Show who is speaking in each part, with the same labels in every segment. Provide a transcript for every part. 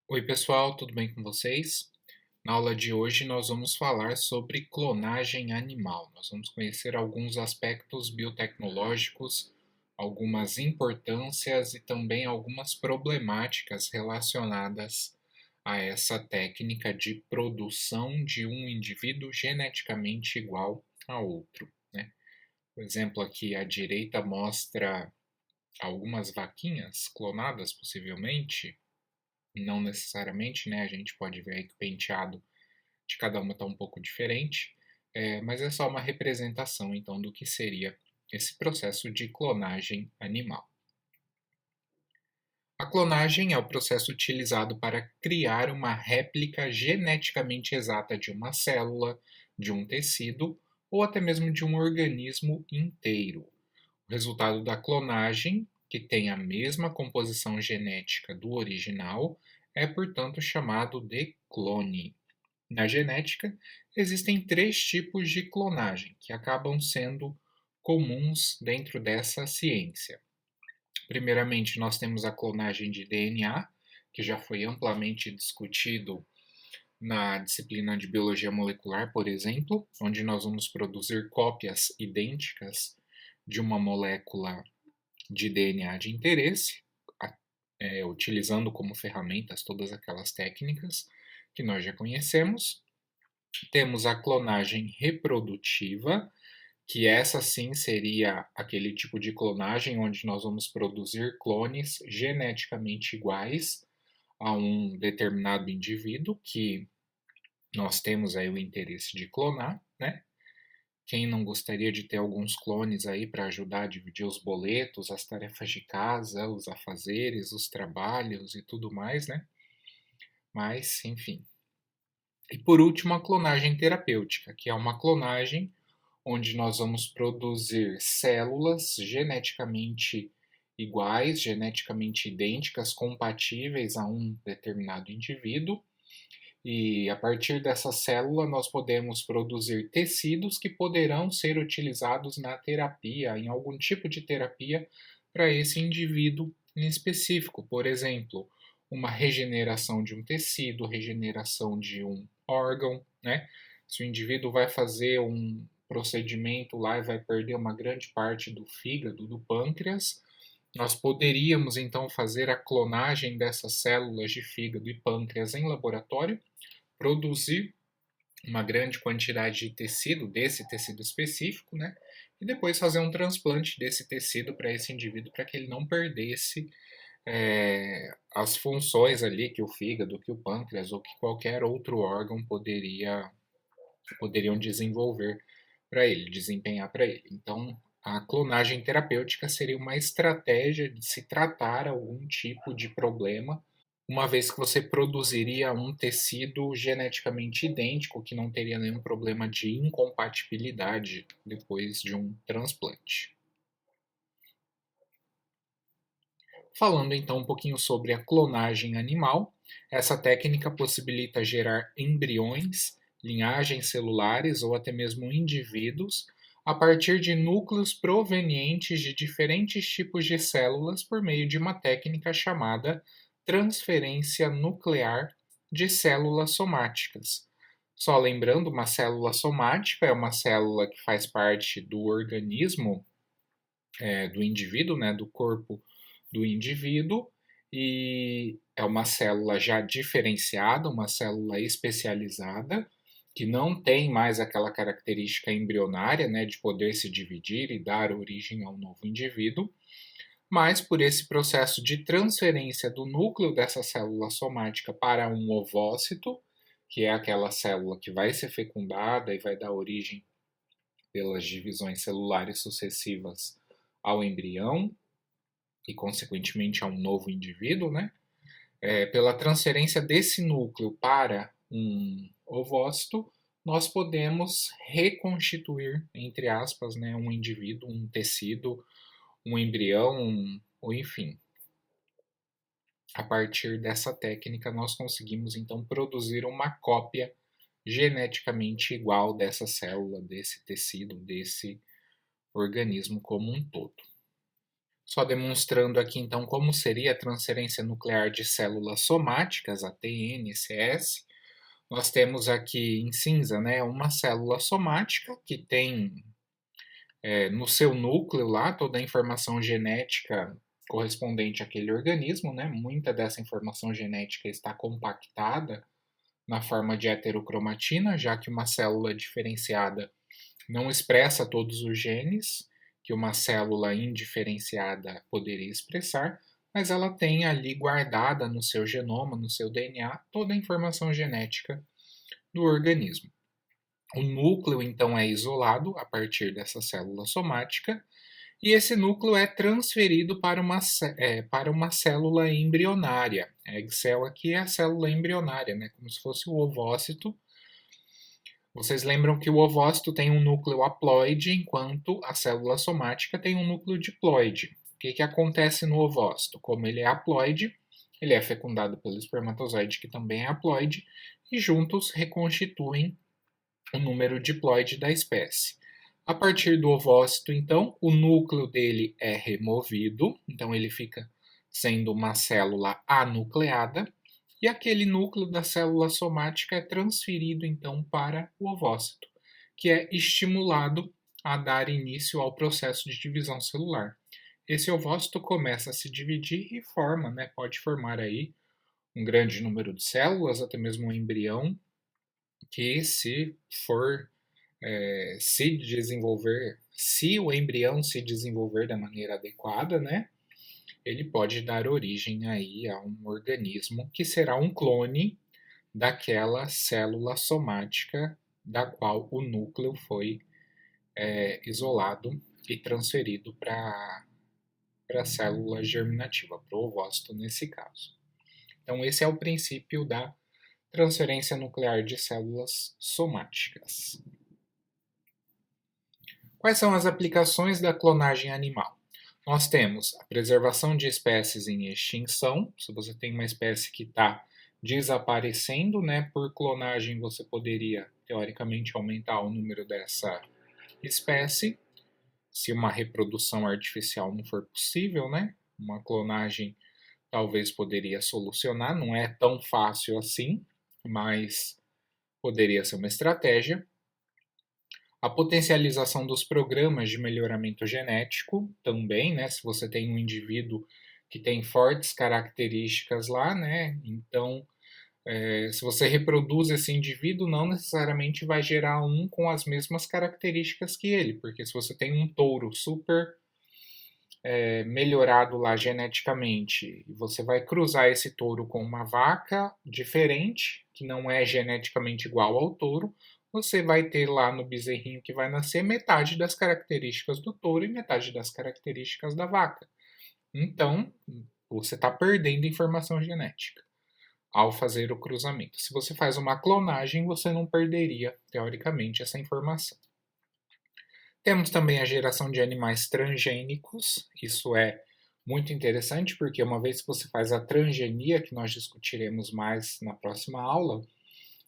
Speaker 1: Oi, pessoal, tudo bem com vocês? Na aula de hoje nós vamos falar sobre clonagem animal. Nós vamos conhecer alguns aspectos biotecnológicos, algumas importâncias e também algumas problemáticas relacionadas a essa técnica de produção de um indivíduo geneticamente igual a outro, né? O exemplo aqui à direita mostra algumas vaquinhas clonadas, possivelmente, não necessariamente, né? A gente pode ver aí que o penteado de cada uma está um pouco diferente, mas é só uma representação então do que seria esse processo de clonagem animal. A clonagem é o processo utilizado para criar uma réplica geneticamente exata de uma célula, de um tecido ou até mesmo de um organismo inteiro. O resultado da clonagem, que tem a mesma composição genética do original, é, portanto, chamado de clone. Na genética, existem três tipos de clonagem que acabam sendo comuns dentro dessa ciência. Primeiramente, nós temos a clonagem de DNA, que já foi amplamente discutido na disciplina de biologia molecular, por exemplo, onde nós vamos produzir cópias idênticas de uma molécula de DNA de interesse, utilizando como ferramentas todas aquelas técnicas que nós já conhecemos. Temos a clonagem reprodutiva, que essa sim seria aquele tipo de clonagem onde nós vamos produzir clones geneticamente iguais a um determinado indivíduo que nós temos aí o interesse de clonar, né? Quem não gostaria de ter alguns clones aí para ajudar a dividir os boletos, as tarefas de casa, os afazeres, os trabalhos e tudo mais, né? Mas, enfim. E por último, a clonagem terapêutica, que é uma clonagem onde nós vamos produzir células geneticamente iguais, geneticamente idênticas, compatíveis a um determinado indivíduo. E a partir dessa célula, nós podemos produzir tecidos que poderão ser utilizados na terapia, em algum tipo de terapia, para esse indivíduo em específico. Por exemplo, uma regeneração de um tecido, regeneração de um órgão, né? Se o indivíduo vai fazer um procedimento lá e vai perder uma grande parte do fígado, do pâncreas, nós poderíamos então fazer a clonagem dessas células de fígado e pâncreas em laboratório, produzir uma grande quantidade de tecido, desse tecido específico, né? E depois fazer um transplante desse tecido para esse indivíduo, para que ele não perdesse as funções ali que o fígado, que o pâncreas ou que qualquer outro órgão poderiam desenvolver para ele, desempenhar para ele. Então, a clonagem terapêutica seria uma estratégia de se tratar algum tipo de problema, uma vez que você produziria um tecido geneticamente idêntico que não teria nenhum problema de incompatibilidade depois de um transplante. Falando então um pouquinho sobre a clonagem animal, essa técnica possibilita gerar embriões, linhagens celulares ou até mesmo indivíduos a partir de núcleos provenientes de diferentes tipos de células por meio de uma técnica chamada transferência nuclear de células somáticas. Só lembrando, uma célula somática é uma célula que faz parte do organismo do indivíduo, né, do corpo do indivíduo, e é uma célula já diferenciada, uma célula especializada, que não tem mais aquela característica embrionária, né, de poder se dividir e dar origem a um novo indivíduo, mas por esse processo de transferência do núcleo dessa célula somática para um ovócito, que é aquela célula que vai ser fecundada e vai dar origem pelas divisões celulares sucessivas ao embrião e, consequentemente, a um novo indivíduo, né? Pela transferência desse núcleo para um ovócito, nós podemos reconstituir, entre aspas, né, um indivíduo, um tecido, um embrião, ou enfim. A partir dessa técnica, nós conseguimos então produzir uma cópia geneticamente igual dessa célula, desse tecido, desse organismo como um todo. Só demonstrando aqui então como seria a transferência nuclear de células somáticas, a TNCS. Nós temos aqui em cinza, né, uma célula somática que tem no seu núcleo lá toda a informação genética correspondente àquele organismo, né? Muita dessa informação genética está compactada na forma de heterocromatina, já que uma célula diferenciada não expressa todos os genes que uma célula indiferenciada poderia expressar, mas ela tem ali guardada no seu genoma, no seu DNA, toda a informação genética do organismo. O núcleo, então, é isolado a partir dessa célula somática e esse núcleo é transferido para uma célula embrionária. A egg cell aqui é a célula embrionária, né? Como se fosse o ovócito. Vocês lembram que o ovócito tem um núcleo haploide, enquanto a célula somática tem um núcleo diploide. O que acontece no ovócito? Como ele é haploide, ele é fecundado pelo espermatozoide, que também é haploide, e juntos reconstituem o número diploide da espécie. A partir do ovócito, então, o núcleo dele é removido, então ele fica sendo uma célula anucleada, e aquele núcleo da célula somática é transferido então para o ovócito, que é estimulado a dar início ao processo de divisão celular. Esse ovócito começa a se dividir e forma, né, pode formar aí um grande número de células, até mesmo um embrião, que se desenvolver, se o embrião se desenvolver da maneira adequada, né, ele pode dar origem aí a um organismo que será um clone daquela célula somática da qual o núcleo foi isolado e transferido para a célula germinativa, para o ovócito nesse caso. Então esse é o princípio da transferência nuclear de células somáticas. Quais são as aplicações da clonagem animal? Nós temos a preservação de espécies em extinção. Se você tem uma espécie que está desaparecendo, né, por clonagem você poderia, teoricamente, aumentar o número dessa espécie. Se uma reprodução artificial não for possível, né, uma clonagem talvez poderia solucionar. Não é tão fácil assim, mas poderia ser uma estratégia. A potencialização dos programas de melhoramento genético também, né? Se você tem um indivíduo que tem fortes características lá, né? Então, se você reproduz esse indivíduo, não necessariamente vai gerar um com as mesmas características que ele, porque se você tem um touro super melhorado lá geneticamente e você vai cruzar esse touro com uma vaca diferente, que não é geneticamente igual ao touro, você vai ter lá no bezerrinho que vai nascer metade das características do touro e metade das características da vaca. Então, você está perdendo informação genética ao fazer o cruzamento. Se você faz uma clonagem, você não perderia, teoricamente, essa informação. Temos também a geração de animais transgênicos. Isso é muito interessante porque uma vez que você faz a transgenia, que nós discutiremos mais na próxima aula,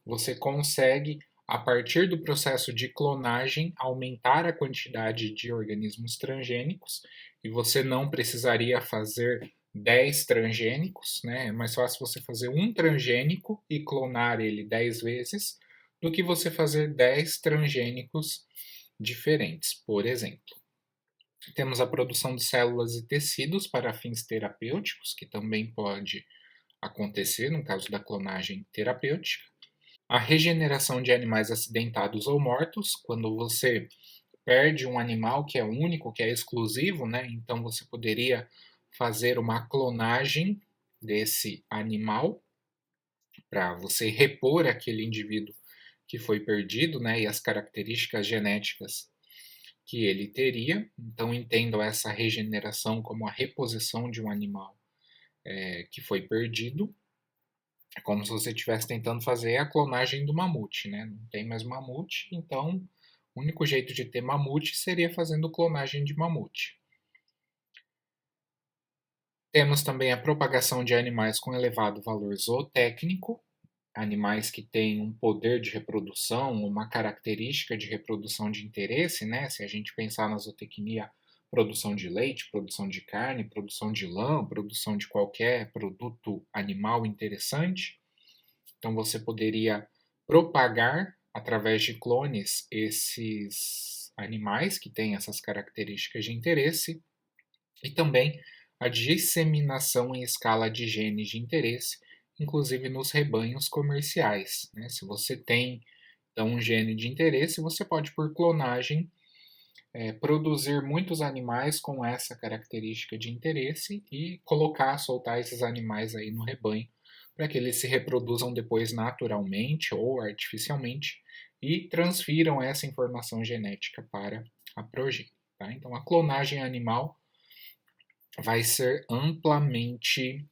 Speaker 1: você consegue, a partir do processo de clonagem, aumentar a quantidade de organismos transgênicos e você não precisaria fazer 10 transgênicos, né? É mais fácil você fazer um transgênico e clonar ele 10 vezes do que você fazer 10 transgênicos diferentes. Por exemplo, temos a produção de células e tecidos para fins terapêuticos, que também pode acontecer no caso da clonagem terapêutica. A regeneração de animais acidentados ou mortos, quando você perde um animal que é único, que é exclusivo, né? Então você poderia fazer uma clonagem desse animal para você repor aquele indivíduo que foi perdido, né? E as características genéticas que ele teria. Então, entendo essa regeneração como a reposição de um animal que foi perdido. É como se você estivesse tentando fazer a clonagem do mamute, né? Não tem mais mamute, então o único jeito de ter mamute seria fazendo clonagem de mamute. Temos também a propagação de animais com elevado valor zootécnico, animais que têm um poder de reprodução, uma característica de reprodução de interesse, né? Se a gente pensar na zootecnia, produção de leite, produção de carne, produção de lã, produção de qualquer produto animal interessante. Então você poderia propagar através de clones esses animais que têm essas características de interesse e também a disseminação em escala de genes de interesse, inclusive nos rebanhos comerciais, né? Se você tem então um gene de interesse, você pode por clonagem produzir muitos animais com essa característica de interesse e colocar, soltar esses animais aí no rebanho para que eles se reproduzam depois naturalmente ou artificialmente e transfiram essa informação genética para a progênie. Tá? Então, a clonagem animal vai ser amplamente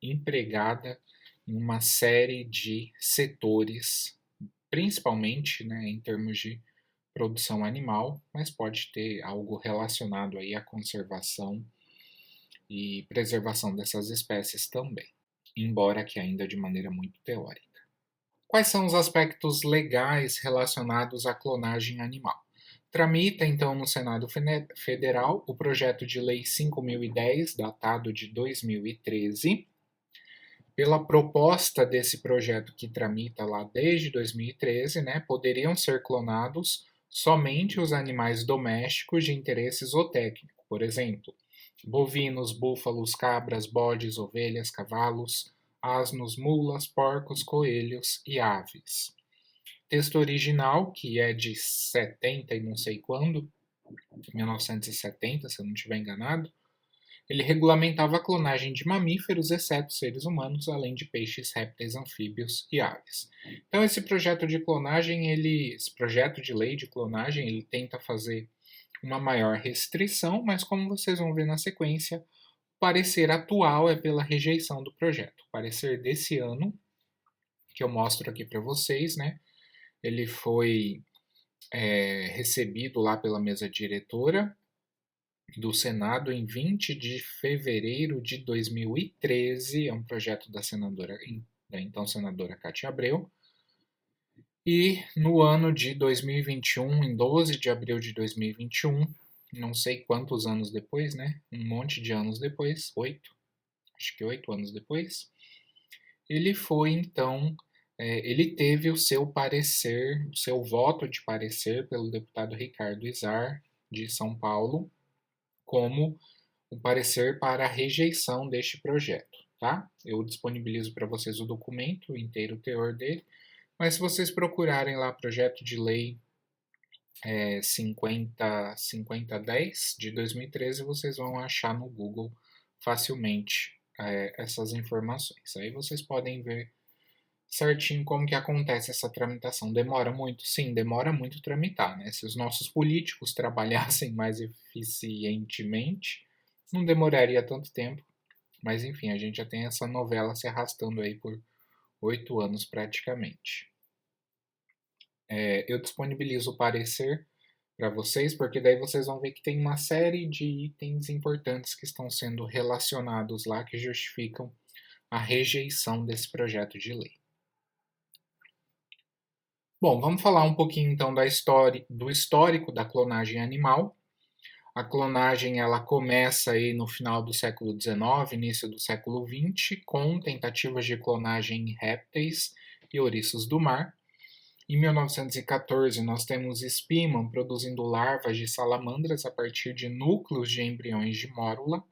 Speaker 1: empregada em uma série de setores, principalmente né, em termos de produção animal, mas pode ter algo relacionado aí à conservação e preservação dessas espécies também, embora que ainda de maneira muito teórica. Quais são os aspectos legais relacionados à clonagem animal? Tramita, então, no Senado Federal o projeto de lei 5.010, datado de 2013. Pela proposta desse projeto que tramita lá desde 2013, né, poderiam ser clonados somente os animais domésticos de interesse zootécnico, por exemplo, bovinos, búfalos, cabras, bodes, ovelhas, cavalos, asnos, mulas, porcos, coelhos e aves. Texto original, que é de 70 e não sei quando, 1970, se eu não estiver enganado, ele regulamentava a clonagem de mamíferos, exceto seres humanos, além de peixes, répteis, anfíbios e aves. Então, esse projeto de clonagem, esse projeto de lei de clonagem, ele tenta fazer uma maior restrição, mas como vocês vão ver na sequência, o parecer atual é pela rejeição do projeto. O parecer desse ano, que eu mostro aqui para vocês, né? Ele foi recebido lá pela mesa diretora do Senado em 20 de fevereiro de 2013, é um projeto da então senadora Cátia Abreu, e no ano de 2021, em 12 de abril de 2021, não sei quantos anos depois, né? Um monte de anos depois, 8, acho que 8 anos depois, ele foi então, ele teve o seu parecer, o seu voto de parecer pelo deputado Ricardo Izar, de São Paulo, como um parecer para a rejeição deste projeto, tá? Eu disponibilizo para vocês o documento, o inteiro teor dele, mas se vocês procurarem lá projeto de lei 5010 de 2013, vocês vão achar no Google facilmente essas informações. Aí vocês podem ver certinho como que acontece essa tramitação. Demora muito? Sim, demora muito tramitar, né? Se os nossos políticos trabalhassem mais eficientemente, não demoraria tanto tempo. Mas enfim, a gente já tem essa novela se arrastando aí por 8 anos praticamente. Eu disponibilizo o parecer para vocês, porque daí vocês vão ver que tem uma série de itens importantes que estão sendo relacionados lá que justificam a rejeição desse projeto de lei. Bom, vamos falar um pouquinho então do histórico da clonagem animal. A clonagem ela começa aí no final do século XIX, início do século XX, com tentativas de clonagem em répteis e ouriços do mar. Em 1914, nós temos Spearman produzindo larvas de salamandras a partir de núcleos de embriões de mórula.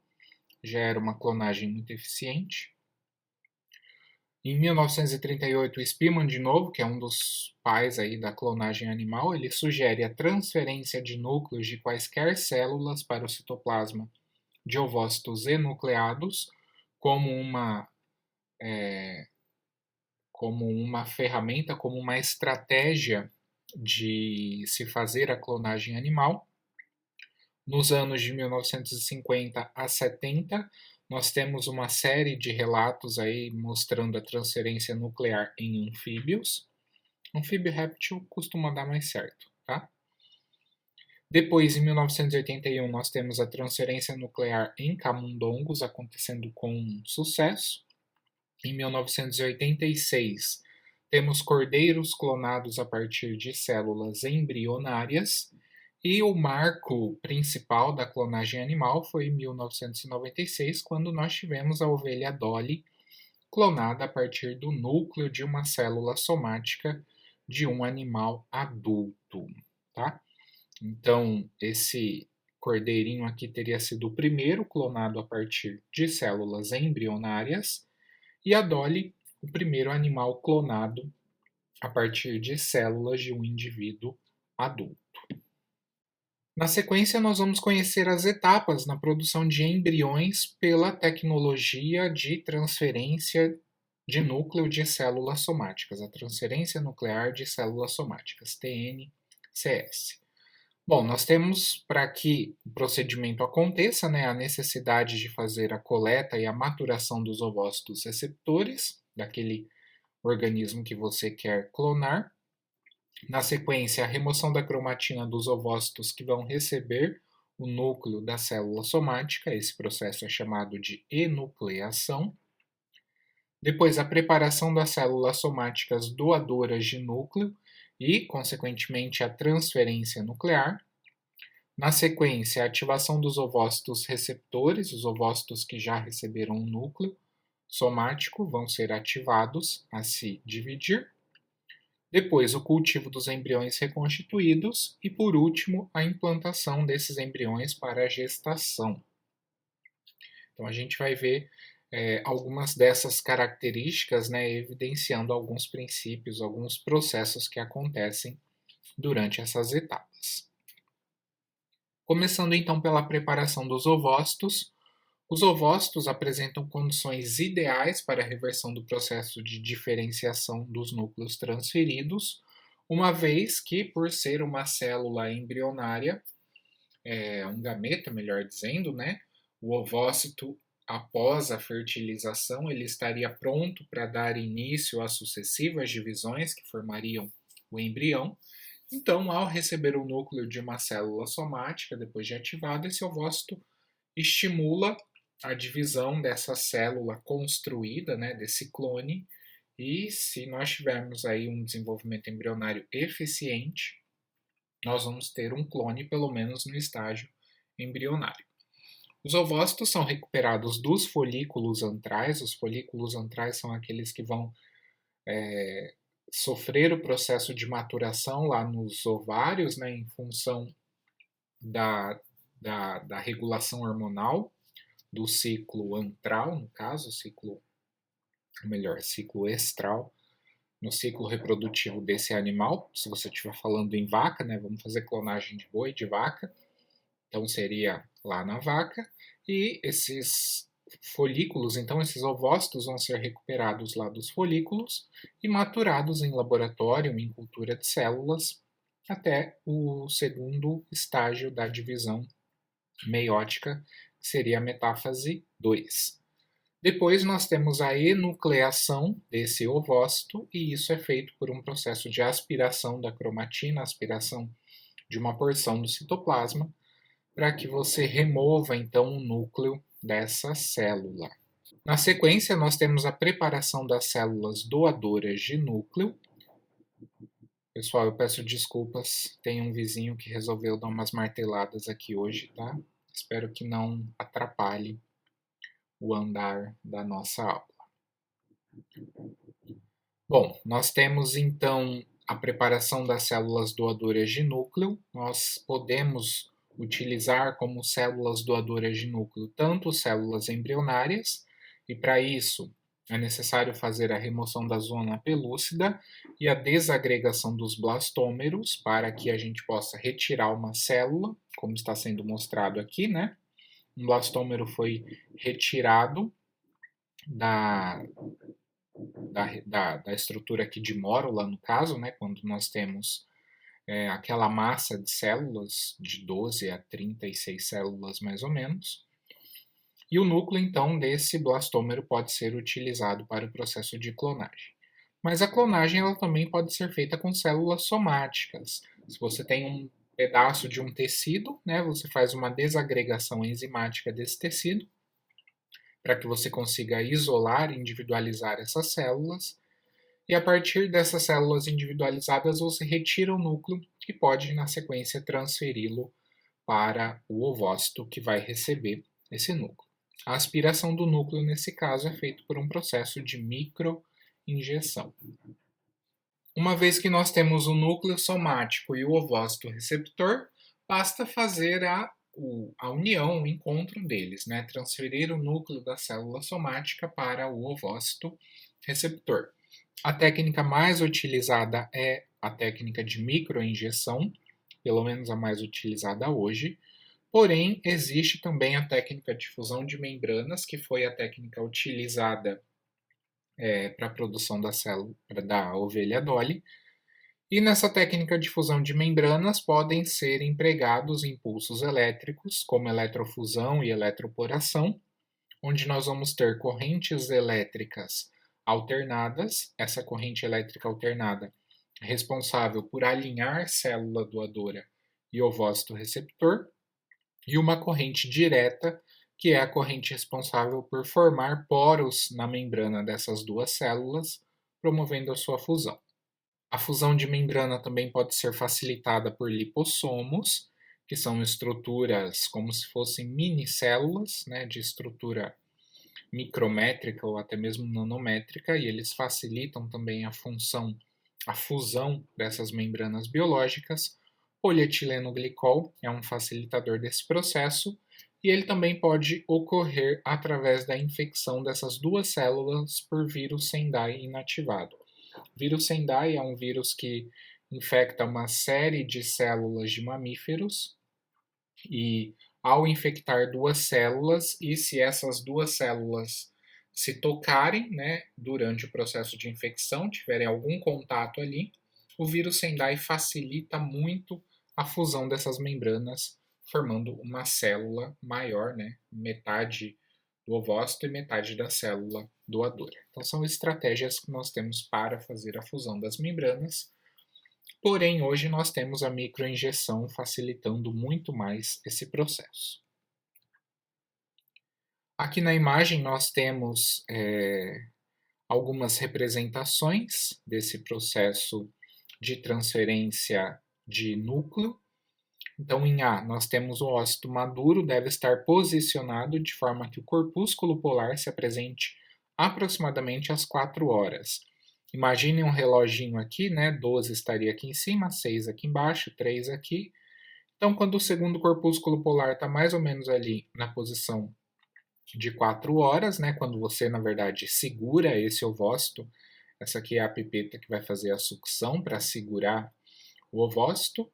Speaker 1: Já era uma clonagem muito eficiente. Em 1938, o Spearman, de novo, que é um dos pais aí da clonagem animal, ele sugere a transferência de núcleos de quaisquer células para o citoplasma de ovócitos enucleados como uma ferramenta, como uma estratégia de se fazer a clonagem animal. Nos anos de 1950 a 70, nós temos uma série de relatos aí mostrando a transferência nuclear em anfíbios. Anfíbio réptil costuma dar mais certo, tá? Depois, em 1981, nós temos a transferência nuclear em camundongos acontecendo com sucesso. Em 1986, temos cordeiros clonados a partir de células embrionárias. E o marco principal da clonagem animal foi em 1996, quando nós tivemos a ovelha Dolly clonada a partir do núcleo de uma célula somática de um animal adulto, tá? Então, esse cordeirinho aqui teria sido o primeiro clonado a partir de células embrionárias e a Dolly, o primeiro animal clonado a partir de células de um indivíduo adulto. Na sequência, nós vamos conhecer as etapas na produção de embriões pela tecnologia de transferência de núcleo de células somáticas, a transferência nuclear de células somáticas, TNCS. Bom, nós temos, para que o procedimento aconteça, né, a necessidade de fazer a coleta e a maturação dos ovócitos receptores, daquele organismo que você quer clonar. Na sequência, a remoção da cromatina dos ovócitos que vão receber o núcleo da célula somática, esse processo é chamado de enucleação. Depois, a preparação das células somáticas doadoras de núcleo e, consequentemente, a transferência nuclear. Na sequência, a ativação dos ovócitos receptores, os ovócitos que já receberam um núcleo somático vão ser ativados a se dividir. Depois, o cultivo dos embriões reconstituídos e, por último, a implantação desses embriões para a gestação. Então, a gente vai ver algumas dessas características, né, evidenciando alguns princípios, alguns processos que acontecem durante essas etapas. Começando então pela preparação dos ovócitos. Os ovócitos apresentam condições ideais para a reversão do processo de diferenciação dos núcleos transferidos, uma vez que, por ser uma célula embrionária, um gameta, melhor dizendo, né, o ovócito, após a fertilização, ele estaria pronto para dar início às sucessivas divisões que formariam o embrião. Então, ao receber o núcleo de uma célula somática, depois de ativado, esse ovócito estimula a divisão dessa célula construída, né, desse clone, e se nós tivermos aí um desenvolvimento embrionário eficiente, nós vamos ter um clone, pelo menos no estágio embrionário. Os ovócitos são recuperados dos folículos antrais. Os folículos antrais são aqueles que vão sofrer o processo de maturação lá nos ovários, né, em função da regulação hormonal do ciclo antral, no caso, ciclo estral, no ciclo reprodutivo desse animal. Se você estiver falando em vaca, né, vamos fazer clonagem de boi, de vaca, então seria lá na vaca, e esses folículos, então esses ovócitos vão ser recuperados lá dos folículos e maturados em laboratório, em cultura de células, até o segundo estágio da divisão meiótica, que seria a metáfase 2. Depois nós temos a enucleação desse ovócito, e isso é feito por um processo de aspiração da cromatina, aspiração de uma porção do citoplasma, para que você remova então o núcleo dessa célula. Na sequência, nós temos a preparação das células doadoras de núcleo. Pessoal, eu peço desculpas, tem um vizinho que resolveu dar umas marteladas aqui hoje, tá? Espero que não atrapalhe o andar da nossa aula. Bom, nós temos então a preparação das células doadoras de núcleo. Nós podemos utilizar como células doadoras de núcleo tanto células embrionárias, e para isso é necessário fazer a remoção da zona pelúcida e a desagregação dos blastômeros para que a gente possa retirar uma célula, como está sendo mostrado aqui, né? Um blastômero foi retirado da estrutura aqui de mórula, no caso, né? Quando nós temos aquela massa de células, de 12 a 36 células mais ou menos. E o núcleo, então, desse blastômero pode ser utilizado para o processo de clonagem. Mas a clonagem ela também pode ser feita com células somáticas. Se você tem um pedaço de um tecido, né, você faz uma desagregação enzimática desse tecido, para que você consiga isolar e individualizar essas células. E a partir dessas células individualizadas, você retira o núcleo e pode, na sequência, transferi-lo para o ovócito que vai receber esse núcleo. A aspiração do núcleo, nesse caso, é feito por um processo de microinjeção. Uma vez que nós temos o núcleo somático e o ovócito receptor, basta fazer a união, o encontro deles, né? Transferir o núcleo da célula somática para o ovócito receptor. A técnica mais utilizada é a técnica de microinjeção, pelo menos a mais utilizada hoje. Porém, existe também a técnica de fusão de membranas, que foi a técnica utilizada para a produção da célula da ovelha Dolly. E nessa técnica de fusão de membranas podem ser empregados impulsos elétricos, como eletrofusão e eletroporação, onde nós vamos ter correntes elétricas alternadas. Essa corrente elétrica alternada é responsável por alinhar célula doadora e ovócito receptor, e uma corrente direta, que é a corrente responsável por formar poros na membrana dessas duas células, promovendo a sua fusão. A fusão de membrana também pode ser facilitada por lipossomos, que são estruturas como se fossem minicélulas, né, de estrutura micrométrica ou até mesmo nanométrica, e eles facilitam também a fusão dessas membranas biológicas. Polietileno-glicol é um facilitador desse processo, e ele também pode ocorrer através da infecção dessas duas células por vírus Sendai inativado. O vírus Sendai é um vírus que infecta uma série de células de mamíferos, e ao infectar duas células, e se essas duas células se tocarem, né, durante o processo de infecção, tiverem algum contato ali, o vírus Sendai facilita muito a fusão dessas membranas, formando uma célula maior, né, metade do ovócito e metade da célula doadora. Então são estratégias que nós temos para fazer a fusão das membranas. Porém, hoje nós temos a microinjeção facilitando muito mais esse processo. Aqui na imagem nós temos algumas representações desse processo de transferência de núcleo. Então, em A, nós temos o ócito maduro, deve estar posicionado de forma que o corpúsculo polar se apresente aproximadamente às 4 horas. Imagine um reloginho aqui, né? 12 estaria aqui em cima, 6 aqui embaixo, 3 aqui. Então, quando o segundo corpúsculo polar está mais ou menos ali na posição de 4 horas, né? Quando você, na verdade, segura esse ovócito, essa aqui é a pipeta que vai fazer a sucção para segurar o ovócito.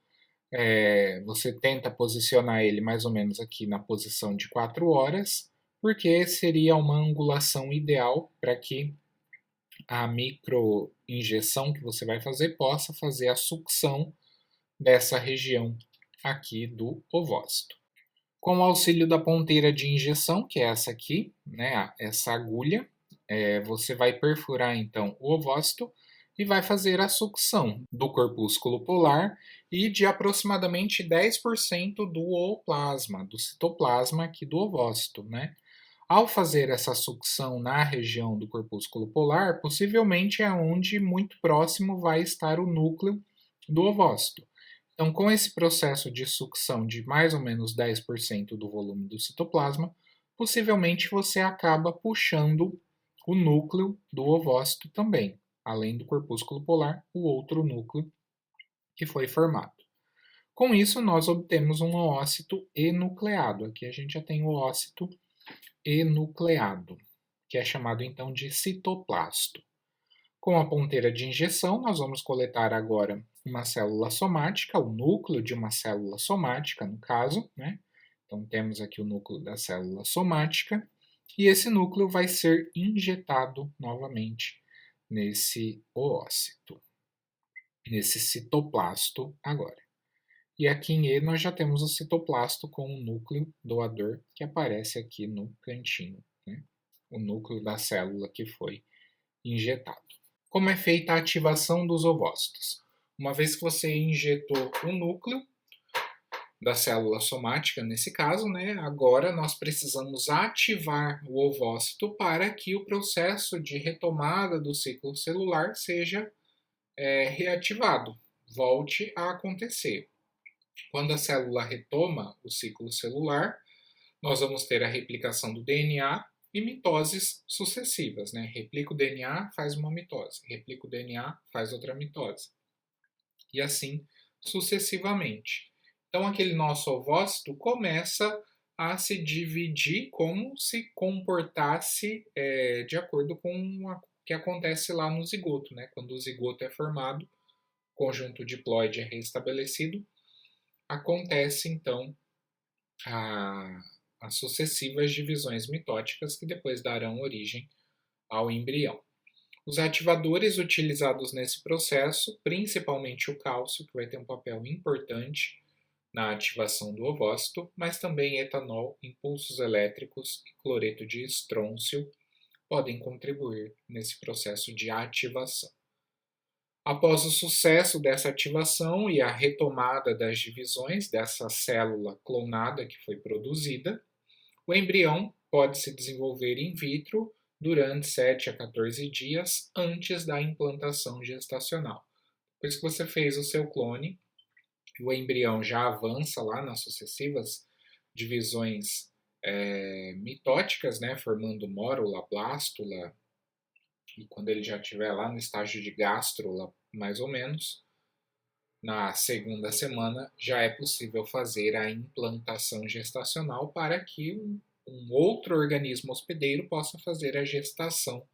Speaker 1: Você tenta posicionar ele mais ou menos aqui na posição de 4 horas, porque seria uma angulação ideal para que a microinjeção que você vai fazer possa fazer a sucção dessa região aqui do ovócito. Com o auxílio da ponteira de injeção, que é essa aqui, né, essa agulha, você vai perfurar então o ovócito e vai fazer a sucção do corpúsculo polar e de aproximadamente 10% do ooplasma, do citoplasma aqui do ovócito, né? Ao fazer essa sucção na região do corpúsculo polar, possivelmente é onde muito próximo vai estar o núcleo do ovócito. Então, com esse processo de sucção de mais ou menos 10% do volume do citoplasma, possivelmente você acaba puxando o núcleo do ovócito também, além do corpúsculo polar, o outro núcleo que foi formado. Com isso, nós obtemos um oócito enucleado. Aqui a gente já tem o oócito enucleado, que é chamado então de citoplasto. Com a ponteira de injeção, nós vamos coletar agora uma célula somática, o núcleo de uma célula somática, no caso, né? Então temos aqui o núcleo da célula somática, e esse núcleo vai ser injetado novamente nesse oócito, nesse citoplasto agora. E aqui em E nós já temos o citoplasto com o núcleo doador que aparece aqui no cantinho, né? O núcleo da célula que foi injetado. Como é feita a ativação dos ovócitos? Uma vez que você injetou o núcleo, da célula somática, nesse caso, né? Agora nós precisamos ativar o ovócito para que o processo de retomada do ciclo celular seja reativado, volte a acontecer. Quando a célula retoma o ciclo celular, nós vamos ter a replicação do DNA e mitoses sucessivas, né? Replica o DNA, faz uma mitose, replica o DNA, faz outra mitose. E assim sucessivamente. Então, aquele nosso ovócito começa a se dividir como se comportasse de acordo com o que acontece lá no zigoto, né? Quando o zigoto é formado, o conjunto diploide é restabelecido, acontece então a, as sucessivas divisões mitóticas que depois darão origem ao embrião. Os ativadores utilizados nesse processo, principalmente o cálcio, que vai ter um papel importante na ativação do ovócito, mas também etanol, impulsos elétricos e cloreto de estrôncio podem contribuir nesse processo de ativação. Após o sucesso dessa ativação e a retomada das divisões dessa célula clonada que foi produzida, o embrião pode se desenvolver in vitro durante 7 a 14 dias antes da implantação gestacional. Depois que você fez o seu clone, o embrião já avança lá nas sucessivas divisões mitóticas, né, formando mórula, blástula, e quando ele já estiver lá no estágio de gástrula, mais ou menos, na segunda semana já é possível fazer a implantação gestacional para que um outro organismo hospedeiro possa fazer a gestação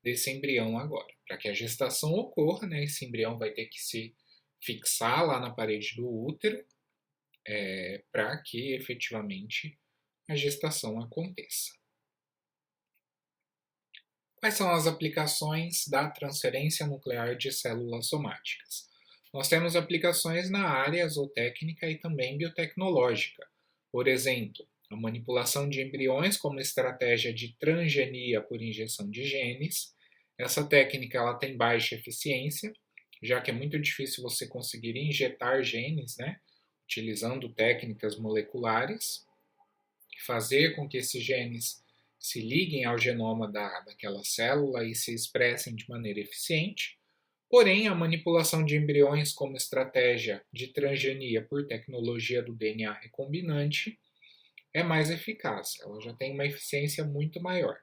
Speaker 1: desse embrião agora. Para que a gestação ocorra, né, esse embrião vai ter que se fixar lá na parede do útero para que efetivamente a gestação aconteça. Quais são as aplicações da transferência nuclear de células somáticas? Nós temos aplicações na área zootécnica e também biotecnológica. Por exemplo, a manipulação de embriões como estratégia de transgenia por injeção de genes. Essa técnica ela tem baixa eficiência, já que é muito difícil você conseguir injetar genes, né, utilizando técnicas moleculares, fazer com que esses genes se liguem ao genoma daquela célula e se expressem de maneira eficiente. Porém, a manipulação de embriões como estratégia de transgenia por tecnologia do DNA recombinante é mais eficaz, ela já tem uma eficiência muito maior.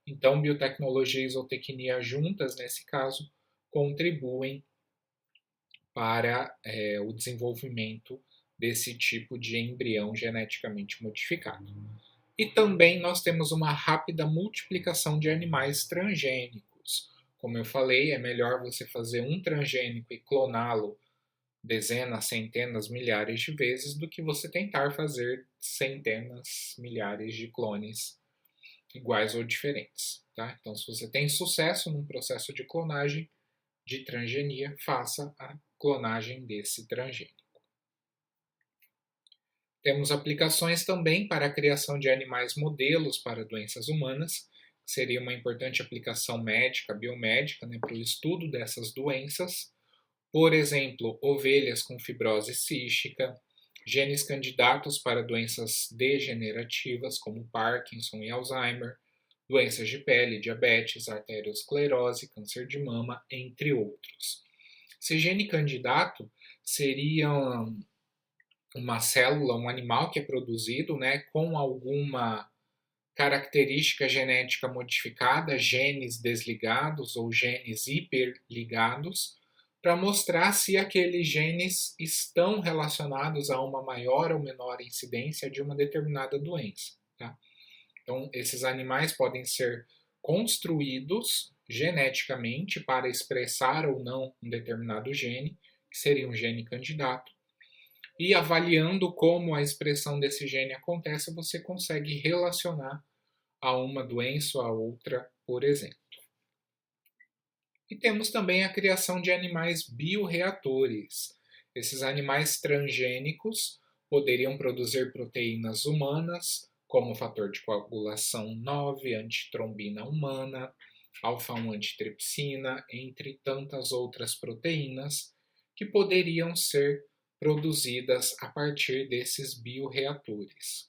Speaker 1: Então, biotecnologia e zootecnia juntas, nesse caso, contribuem para o desenvolvimento desse tipo de embrião geneticamente modificado. E também nós temos uma rápida multiplicação de animais transgênicos. Como eu falei, é melhor você fazer um transgênico e cloná-lo dezenas, centenas, milhares de vezes do que você tentar fazer centenas, milhares de clones iguais ou diferentes. Tá? Então, se você tem sucesso num processo de clonagem de transgenia, faça a clonagem desse transgênico. Temos aplicações também para a criação de animais modelos para doenças humanas, que seria uma importante aplicação médica, biomédica, né, para o estudo dessas doenças. Por exemplo, ovelhas com fibrose cística, genes candidatos para doenças degenerativas como Parkinson e Alzheimer, doenças de pele, diabetes, arteriosclerose, câncer de mama, entre outros. Esse gene candidato seria uma célula, um animal que é produzido, né, com alguma característica genética modificada, genes desligados ou genes hiperligados, para mostrar se aqueles genes estão relacionados a uma maior ou menor incidência de uma determinada doença. Tá? Então, esses animais podem ser construídos geneticamente para expressar ou não um determinado gene, que seria um gene candidato, e avaliando como a expressão desse gene acontece, você consegue relacionar a uma doença ou a outra, por exemplo. E temos também a criação de animais bioreatores. Esses animais transgênicos poderiam produzir proteínas humanas, como o fator de coagulação 9, antitrombina humana, alfa-1 antitripsina, entre tantas outras proteínas, que poderiam ser produzidas a partir desses bioreatores.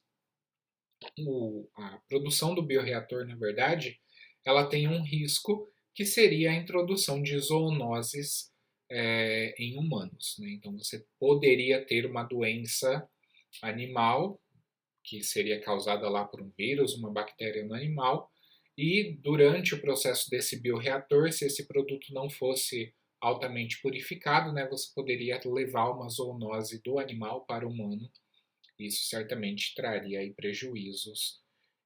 Speaker 1: A produção do bioreator, na verdade, ela tem um risco que seria a introdução de zoonoses em humanos, né? Então, você poderia ter uma doença animal, que seria causada lá por um vírus, uma bactéria no animal, e durante o processo desse bioreator, se esse produto não fosse altamente purificado, né, você poderia levar uma zoonose do animal para o humano. Isso certamente traria aí prejuízos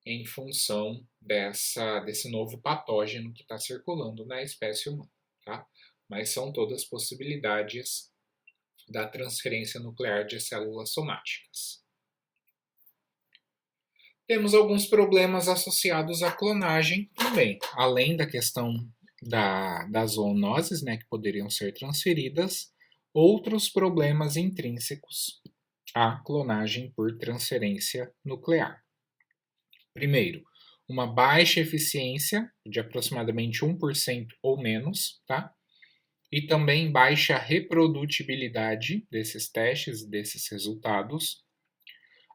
Speaker 1: em função desse novo patógeno que está circulando na espécie humana, tá? Mas são todas possibilidades da transferência nuclear de células somáticas. Temos alguns problemas associados à clonagem também, além da questão das zoonoses, né, que poderiam ser transferidas, outros problemas intrínsecos à clonagem por transferência nuclear. Primeiro, uma baixa eficiência, de aproximadamente 1% ou menos, tá? E também baixa reprodutibilidade desses testes, desses resultados.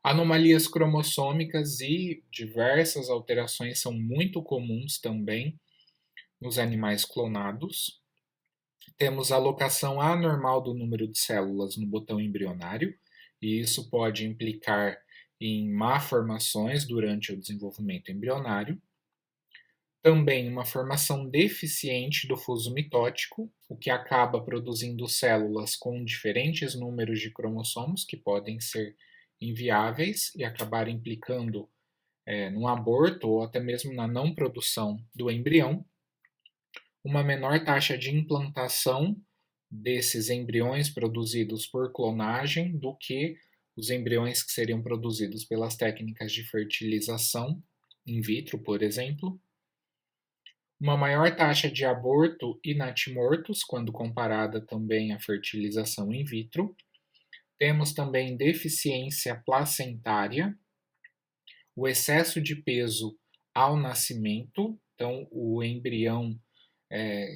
Speaker 1: Anomalias cromossômicas e diversas alterações são muito comuns também nos animais clonados. Temos alocação anormal do número de células no botão embrionário, e isso pode implicar em malformações durante o desenvolvimento embrionário. Também uma formação deficiente do fuso mitótico, o que acaba produzindo células com diferentes números de cromossomos, que podem ser inviáveis e acabar implicando num aborto ou até mesmo na não produção do embrião. Uma menor taxa de implantação desses embriões produzidos por clonagem do que os embriões que seriam produzidos pelas técnicas de fertilização in vitro, por exemplo. Uma maior taxa de aborto e natimortos, quando comparada também à fertilização in vitro. Temos também deficiência placentária, o excesso de peso ao nascimento, então o embrião,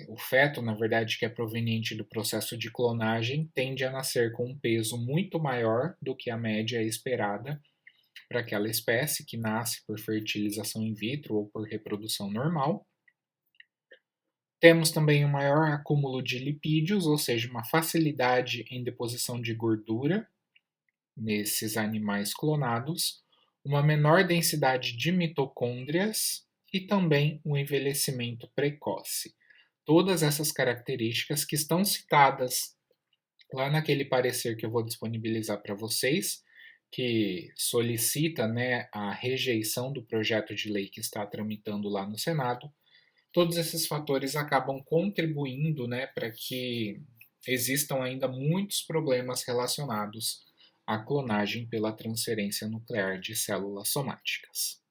Speaker 1: o feto, na verdade, que é proveniente do processo de clonagem, tende a nascer com um peso muito maior do que a média esperada para aquela espécie que nasce por fertilização in vitro ou por reprodução normal. Temos também um maior acúmulo de lipídios, ou seja, uma facilidade em deposição de gordura nesses animais clonados, uma menor densidade de mitocôndrias e também um envelhecimento precoce. Todas essas características que estão citadas lá naquele parecer que eu vou disponibilizar para vocês, que solicita, né, a rejeição do projeto de lei que está tramitando lá no Senado. Todos esses fatores acabam contribuindo, né, para que existam ainda muitos problemas relacionados à clonagem pela transferência nuclear de células somáticas.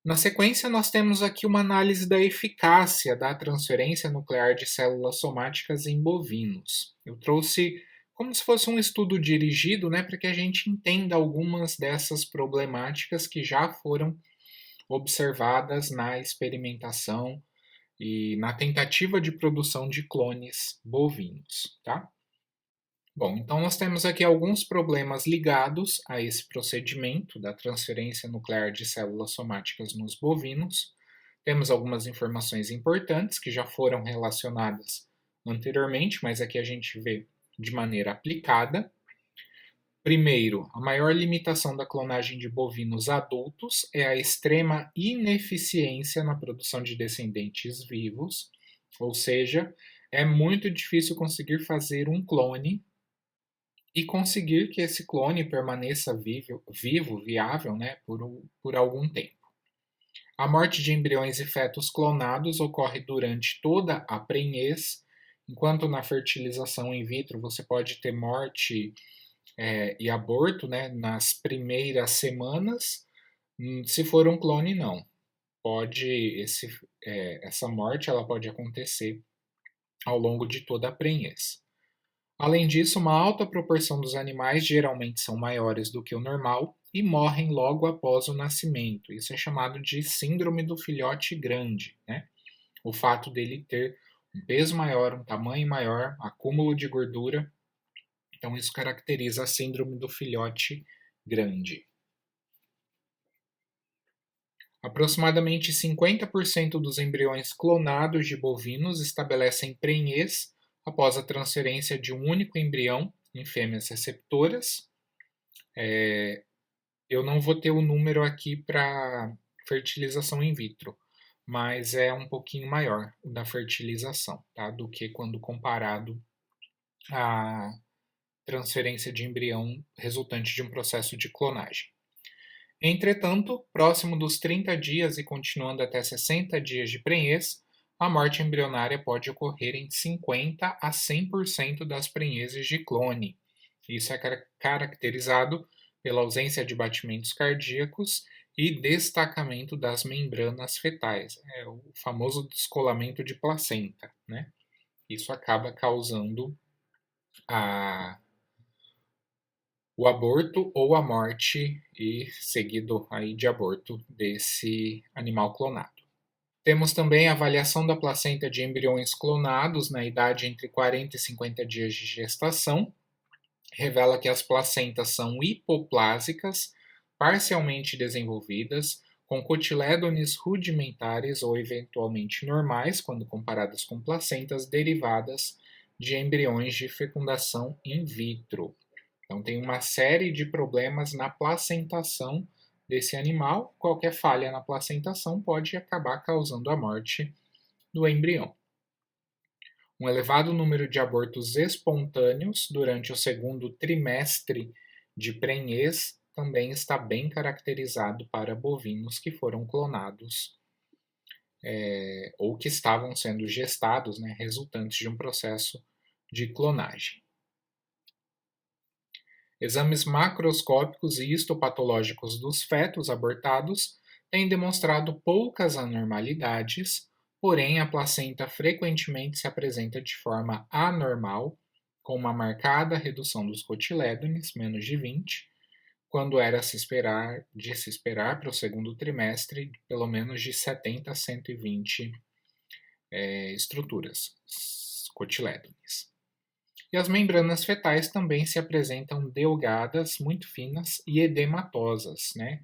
Speaker 1: Na sequência, nós temos aqui uma análise da eficácia da transferência nuclear de células somáticas em bovinos. Eu trouxe como se fosse um estudo dirigido, né, para que a gente entenda algumas dessas problemáticas que já foram observadas na experimentação e na tentativa de produção de clones bovinos, tá? Bom, então nós temos aqui alguns problemas ligados a esse procedimento da transferência nuclear de células somáticas nos bovinos. Temos algumas informações importantes que já foram relacionadas anteriormente, mas aqui a gente vê de maneira aplicada. Primeiro, a maior limitação da clonagem de bovinos adultos é a extrema ineficiência na produção de descendentes vivos, ou seja, é muito difícil conseguir fazer um clone e conseguir que esse clone permaneça viável, né, por algum tempo. A morte de embriões e fetos clonados ocorre durante toda a prenhez, enquanto na fertilização in vitro você pode ter morte e aborto, né, nas primeiras semanas. Se for um clone, não. Essa morte ela pode acontecer ao longo de toda a prenhez. Além disso, uma alta proporção dos animais geralmente são maiores do que o normal e morrem logo após o nascimento. Isso é chamado de síndrome do filhote grande, né? O fato dele ter um peso maior, um tamanho maior, acúmulo de gordura, Então, isso caracteriza a síndrome do filhote grande. Aproximadamente 50% dos embriões clonados de bovinos estabelecem prenhez após a transferência de um único embrião em fêmeas receptoras. Eu não vou ter o número aqui para fertilização in vitro, mas é um pouquinho maior o da fertilização, tá? Do que quando comparado à transferência de embrião resultante de um processo de clonagem. Entretanto, próximo dos 30 dias e continuando até 60 dias de prenhez, a morte embrionária pode ocorrer em 50 a 100% das prenhezes de clone. Isso é caracterizado pela ausência de batimentos cardíacos e destacamento das membranas fetais, o famoso descolamento de placenta, né? Isso acaba causando o aborto ou a morte e seguido aí de aborto desse animal clonado. Temos também a avaliação da placenta de embriões clonados na idade entre 40 e 50 dias de gestação. Revela que as placentas são hipoplásicas, parcialmente desenvolvidas, com cotilédones rudimentares ou eventualmente normais, quando comparadas com placentas derivadas de embriões de fecundação in vitro. Então, tem uma série de problemas na placentação desse animal. Qualquer falha na placentação pode acabar causando a morte do embrião. Um elevado número de abortos espontâneos durante o segundo trimestre de prenhez também está bem caracterizado para bovinos que foram clonados ou que estavam sendo gestados, né, resultantes de um processo de clonagem. Exames macroscópicos e histopatológicos dos fetos abortados têm demonstrado poucas anormalidades, porém a placenta frequentemente se apresenta de forma anormal, com uma marcada redução dos cotilédones, menos de 20, quando era se esperar para o segundo trimestre, pelo menos de 70 a 120 estruturas, cotilédones. E as membranas fetais também se apresentam delgadas, muito finas e edematosas, né?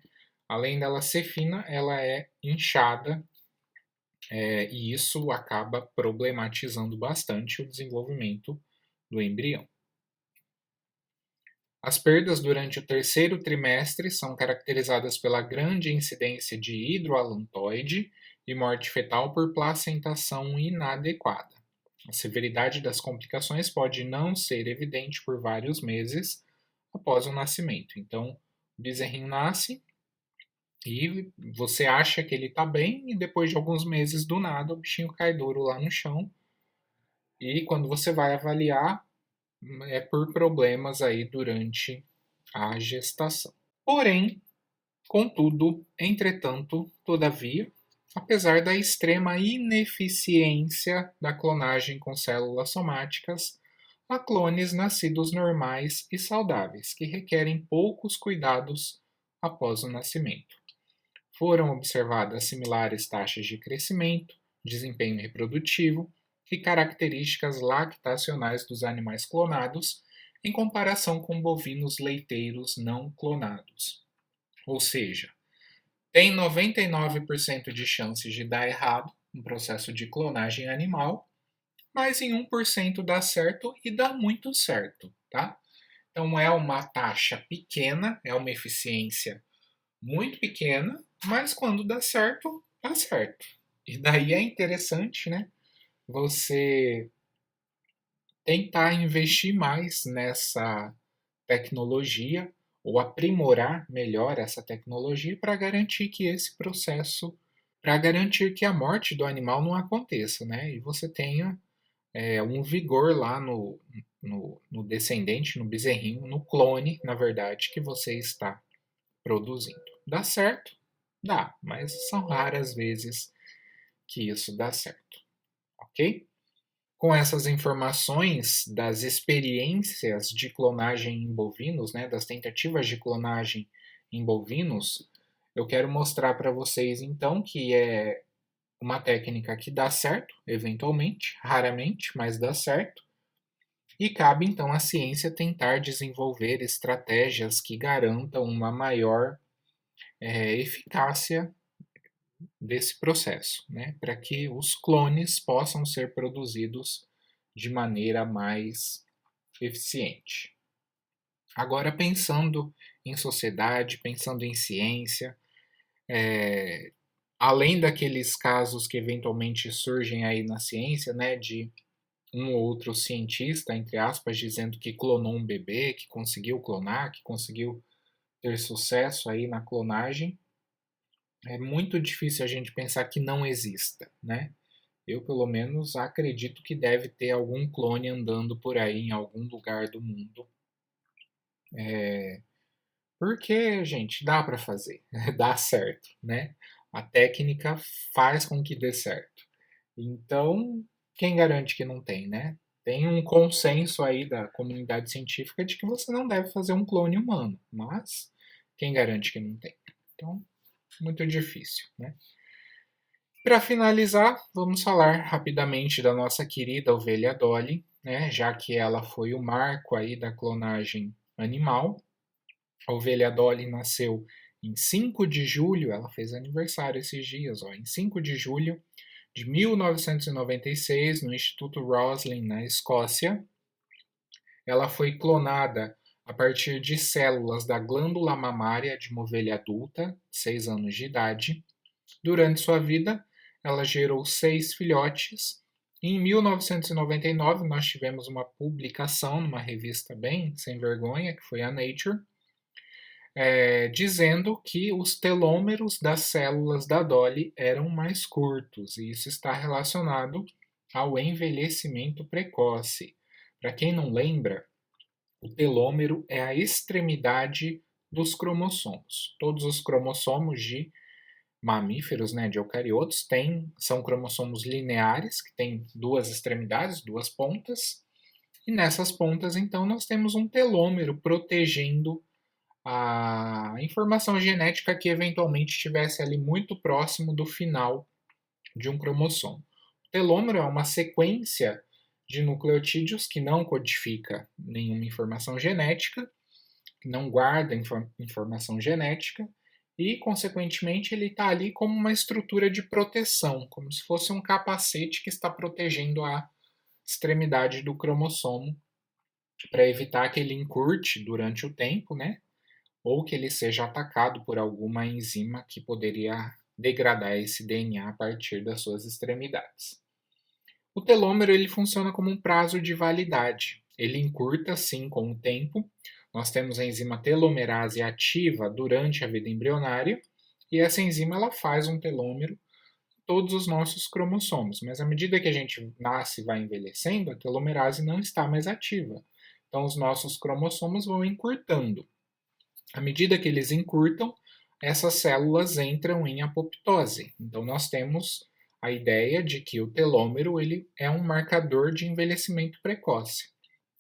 Speaker 1: Além dela ser fina, ela é inchada e isso acaba problematizando bastante o desenvolvimento do embrião. As perdas durante o terceiro trimestre são caracterizadas pela grande incidência de hidroalantoide e morte fetal por placentação inadequada. A severidade das complicações pode não ser evidente por vários meses após o nascimento. Então, o bezerrinho nasce e você acha que ele está bem e depois de alguns meses, do nada, o bichinho cai duro lá no chão. E quando você vai avaliar, é por problemas aí durante a gestação. Porém, contudo, entretanto, todavia, apesar da extrema ineficiência da clonagem com células somáticas, há clones nascidos normais e saudáveis, que requerem poucos cuidados após o nascimento. Foram observadas similares taxas de crescimento, desempenho reprodutivo e características lactacionais dos animais clonados em comparação com bovinos leiteiros não clonados. Ou seja, tem 99% de chances de dar errado no processo de clonagem animal, mas em 1% dá certo e dá muito certo, tá? Então é uma taxa pequena, é uma eficiência muito pequena, mas quando dá certo, dá certo. E daí é interessante, né? Você tentar investir mais nessa tecnologia ou aprimorar melhor essa tecnologia para garantir que esse processo, para garantir que a morte do animal não aconteça, né? E você tenha um vigor lá no descendente, no bezerrinho, no clone, na verdade, que você está produzindo. Dá certo? Dá, mas são raras vezes que isso dá certo, ok? Com essas informações das experiências de clonagem em bovinos, né, das tentativas de clonagem em bovinos, eu quero mostrar para vocês então que é uma técnica que dá certo, eventualmente, raramente, mas dá certo. E cabe então à ciência tentar desenvolver estratégias que garantam uma maior eficácia desse processo, né? Para que os clones possam ser produzidos de maneira mais eficiente. Agora, pensando em sociedade, pensando em ciência, é, além daqueles casos que eventualmente surgem aí na ciência, né, de um ou outro cientista, entre aspas, dizendo que clonou um bebê, que conseguiu clonar, que conseguiu ter sucesso aí na clonagem, é muito difícil a gente pensar que não exista, né? Eu, pelo menos, acredito que deve ter algum clone andando por aí em algum lugar do mundo. Porque, gente, dá para fazer, dá certo, né? A técnica faz com que dê certo. Então, quem garante que não tem, né? Tem um consenso aí da comunidade científica de que você não deve fazer um clone humano, mas quem garante que não tem? Então, muito difícil, né? Para finalizar, vamos falar rapidamente da nossa querida ovelha Dolly, né? Já que ela foi o marco aí da clonagem animal. A ovelha Dolly nasceu em 5 de julho, ela fez aniversário esses dias, ó, em 5 de julho de 1996, no Instituto Roslin, na Escócia. Ela foi clonada a partir de células da glândula mamária de uma ovelha adulta, 6 anos de idade. Durante sua vida, ela gerou 6 filhotes. E em 1999, nós tivemos uma publicação numa revista bem sem vergonha, que foi a Nature, dizendo que os telômeros das células da Dolly eram mais curtos, e isso está relacionado ao envelhecimento precoce. Para quem não lembra, o telômero é a extremidade dos cromossomos. Todos os cromossomos de mamíferos, né, de eucariotos, são cromossomos lineares, que têm duas extremidades, duas pontas, e nessas pontas, então, nós temos um telômero protegendo a informação genética que eventualmente estivesse ali muito próximo do final de um cromossomo. O telômero é uma sequência de nucleotídeos que não codifica nenhuma informação genética, que não guarda informação genética, e, consequentemente, ele está ali como uma estrutura de proteção, como se fosse um capacete que está protegendo a extremidade do cromossomo para evitar que ele encurte durante o tempo, né? Ou que ele seja atacado por alguma enzima que poderia degradar esse DNA a partir das suas extremidades. O telômero ele funciona como um prazo de validade. Ele encurta sim com o tempo. Nós temos a enzima telomerase ativa durante a vida embrionária e essa enzima ela faz um telômero em todos os nossos cromossomos, mas à medida que a gente nasce e vai envelhecendo, a telomerase não está mais ativa. Então os nossos cromossomos vão encurtando. À medida que eles encurtam, essas células entram em apoptose. Então nós temos a ideia de que o telômero ele é um marcador de envelhecimento precoce.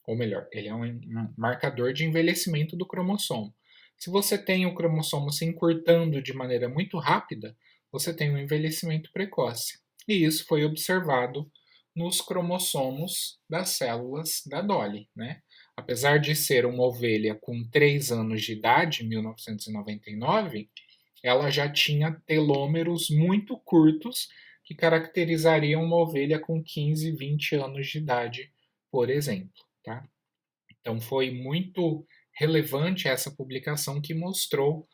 Speaker 1: Ou melhor, ele é um marcador de envelhecimento do cromossomo. Se você tem o cromossomo se encurtando de maneira muito rápida, você tem um envelhecimento precoce. E isso foi observado nos cromossomos das células da Dolly, né? Apesar de ser uma ovelha com 3 anos de idade, em 1999, ela já tinha telômeros muito curtos que caracterizariam uma ovelha com 15, 20 anos de idade, por exemplo. Tá? Então foi muito relevante essa publicação que mostrou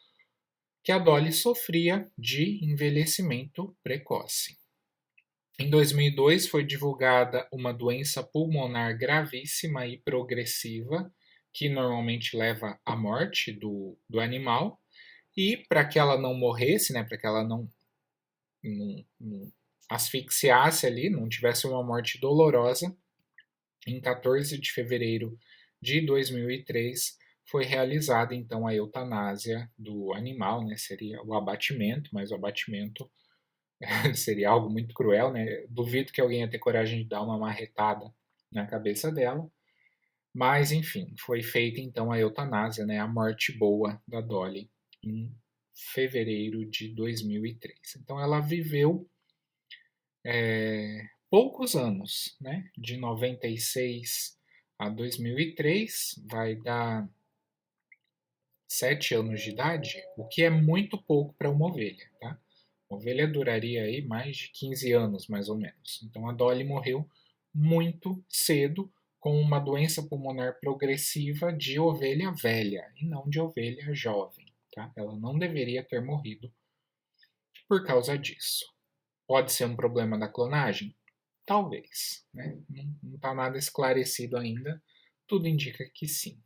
Speaker 1: que a Dolly sofria de envelhecimento precoce. Em 2002 foi divulgada uma doença pulmonar gravíssima e progressiva, que normalmente leva à morte do animal, e para que ela não morresse, né, para que ela não asfixiasse ali, não tivesse uma morte dolorosa, em 14 de fevereiro de 2003 foi realizada então a eutanásia do animal, né, seria o abatimento, mas o abatimento seria algo muito cruel, né? Duvido que alguém ia ter coragem de dar uma marretada na cabeça dela. Mas, enfim, foi feita então a eutanásia, né? A morte boa da Dolly em fevereiro de 2003. Então, ela viveu poucos anos, né? De 96 a 2003, vai dar 7 anos de idade, o que é muito pouco para uma ovelha, tá? Uma ovelha duraria aí mais de 15 anos, mais ou menos. Então a Dolly morreu muito cedo com uma doença pulmonar progressiva de ovelha velha e não de ovelha jovem, tá? Ela não deveria ter morrido por causa disso. Pode ser um problema da clonagem? Talvez, né? Não está nada esclarecido ainda. Tudo indica que sim.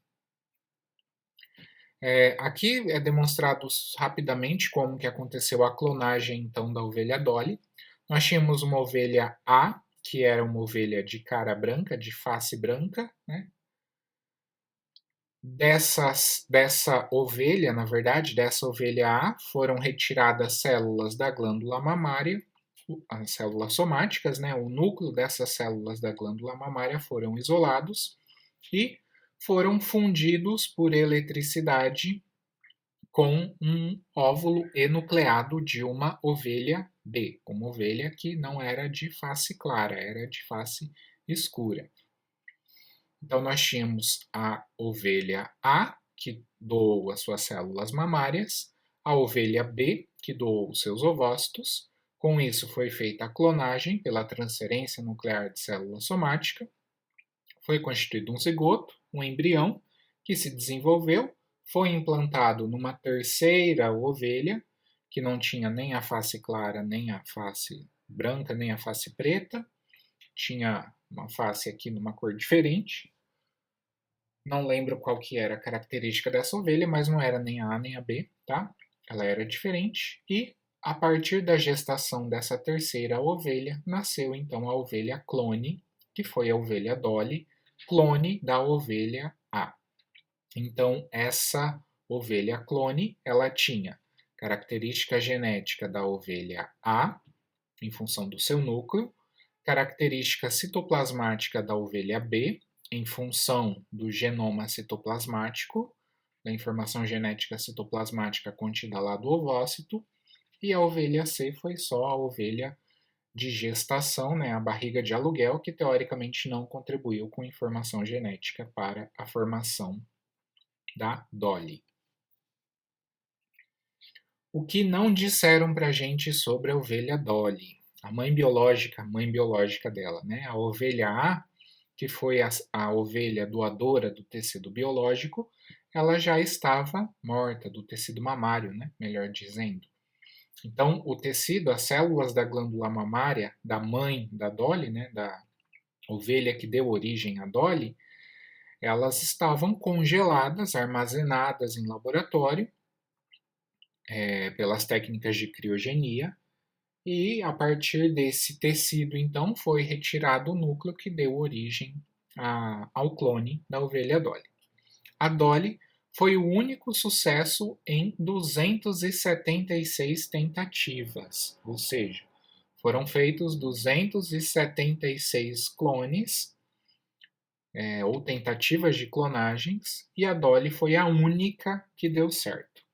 Speaker 1: Aqui é demonstrado rapidamente como que aconteceu a clonagem então da ovelha Dolly. Nós tínhamos uma ovelha A, que era uma ovelha de cara branca, de face branca, né? Dessa ovelha, na verdade, dessa ovelha A, foram retiradas células da glândula mamária, as células somáticas, né? O núcleo dessas células da glândula mamária foram isolados e foram fundidos por eletricidade com um óvulo enucleado de uma ovelha B, uma ovelha que não era de face clara, era de face escura. Então, nós tínhamos a ovelha A, que doou as suas células mamárias, a ovelha B, que doou os seus ovócitos. Com isso, foi feita a clonagem pela transferência nuclear de célula somática. Foi constituído um zigoto, um embrião, que se desenvolveu, foi implantado numa terceira ovelha, que não tinha nem a face clara, nem a face branca, nem a face preta, tinha uma face aqui numa cor diferente. Não lembro qual que era a característica dessa ovelha, mas não era nem a A nem a B, tá? Ela era diferente e a partir da gestação dessa terceira ovelha, nasceu então a ovelha clone, que foi a ovelha Dolly, clone da ovelha A. Então, essa ovelha clone, ela tinha característica genética da ovelha A, em função do seu núcleo, característica citoplasmática da ovelha B, em função do genoma citoplasmático, da informação genética citoplasmática contida lá do ovócito, e a ovelha C foi só a ovelha de gestação, né, a barriga de aluguel, que teoricamente não contribuiu com informação genética para a formação da Dolly. O que não disseram para a gente sobre a ovelha Dolly? A mãe biológica dela, né? A ovelha A, que foi a ovelha doadora do tecido biológico, ela já estava morta, do tecido mamário, né? Melhor dizendo. Então, o tecido, as células da glândula mamária da mãe da Dolly, né? Da ovelha que deu origem à Dolly, elas estavam congeladas, armazenadas em laboratório, pelas técnicas de criogenia, e a partir desse tecido, então, foi retirado o núcleo que deu origem ao clone da ovelha Dolly. A Dolly foi o único sucesso em 276 tentativas, ou seja, foram feitos 276 clones ou tentativas de clonagens e a Dolly foi a única que deu certo.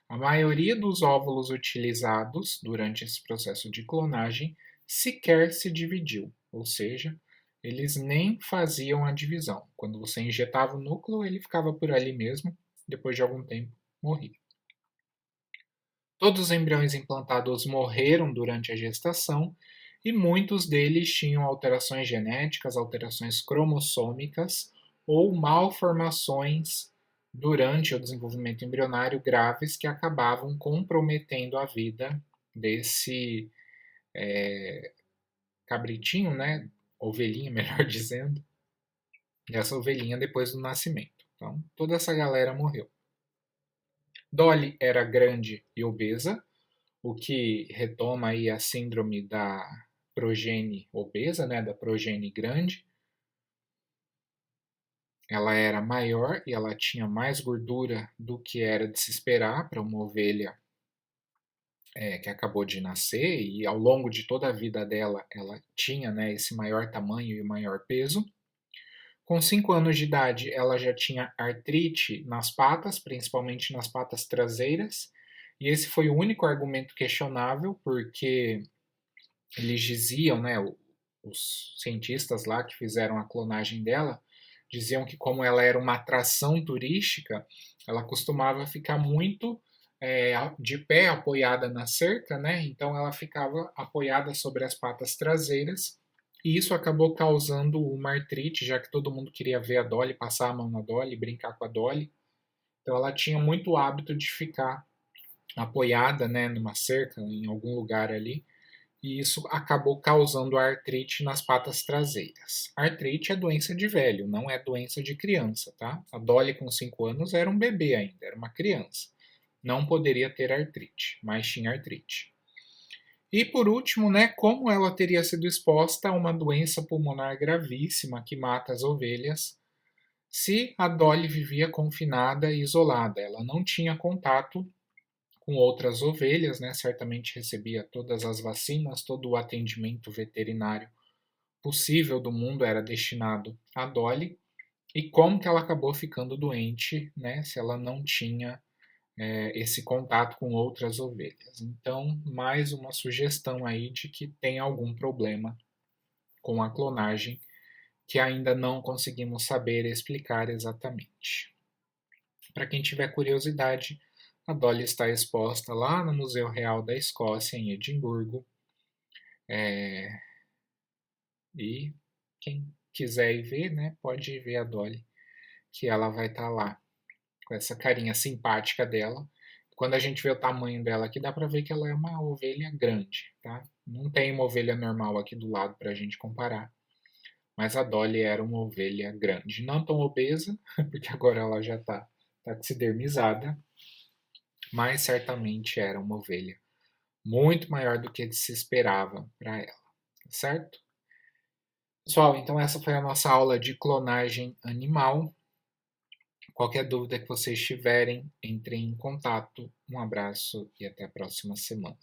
Speaker 1: A maioria dos óvulos utilizados durante esse processo de clonagem sequer se dividiu, ou seja, eles nem faziam a divisão. Quando você injetava o núcleo, ele ficava por ali mesmo, depois de algum tempo morria. Todos os embriões implantados morreram durante a gestação e muitos deles tinham alterações genéticas, alterações cromossômicas ou malformações durante o desenvolvimento embrionário graves que acabavam comprometendo a vida desse cabritinho, né? Ovelhinha, melhor dizendo, dessa ovelhinha depois do nascimento. Então, toda essa galera morreu. Dolly era grande e obesa, o que retoma aí a síndrome da progenie obesa, né? Da progenie grande. Ela era maior e ela tinha mais gordura do que era de se esperar para uma ovelha que acabou de nascer, e ao longo de toda a vida dela ela tinha, né, esse maior tamanho e maior peso. Com 5 anos de idade ela já tinha artrite nas patas, principalmente nas patas traseiras, e esse foi o único argumento questionável, porque eles diziam, né, os cientistas lá que fizeram a clonagem dela, Diziam que como ela era uma atração turística, ela costumava ficar muito de pé, apoiada na cerca, né? Então ela ficava apoiada sobre as patas traseiras, e isso acabou causando uma artrite, já que todo mundo queria ver a Dolly, passar a mão na Dolly, brincar com a Dolly. Então ela tinha muito hábito de ficar apoiada, né, numa cerca, em algum lugar ali, e isso acabou causando artrite nas patas traseiras. Artrite é doença de velho, não é doença de criança, tá? A Dolly com 5 anos era um bebê ainda, era uma criança. Não poderia ter artrite, mas tinha artrite. E por último, né, como ela teria sido exposta a uma doença pulmonar gravíssima que mata as ovelhas, se a Dolly vivia confinada e isolada, ela não tinha contato com outras ovelhas, né? Certamente recebia todas as vacinas, todo o atendimento veterinário possível do mundo era destinado à Dolly. E como que ela acabou ficando doente, né? Se ela não tinha esse contato com outras ovelhas. Então, mais uma sugestão aí de que tem algum problema com a clonagem que ainda não conseguimos saber explicar exatamente. Para quem tiver curiosidade, a Dolly está exposta lá no Museu Real da Escócia, em Edimburgo. E quem quiser ir ver, né, pode ir ver a Dolly, que ela vai estar lá, com essa carinha simpática dela. Quando a gente vê o tamanho dela aqui, dá para ver que ela é uma ovelha grande, tá? Não tem uma ovelha normal aqui do lado para a gente comparar. Mas a Dolly era uma ovelha grande. Não tão obesa, porque agora ela já está taxidermizada, mas certamente era uma ovelha muito maior do que se esperava para ela, certo? Pessoal, então essa foi a nossa aula de clonagem animal. Qualquer dúvida que vocês tiverem, entrem em contato. Um abraço e até a próxima semana.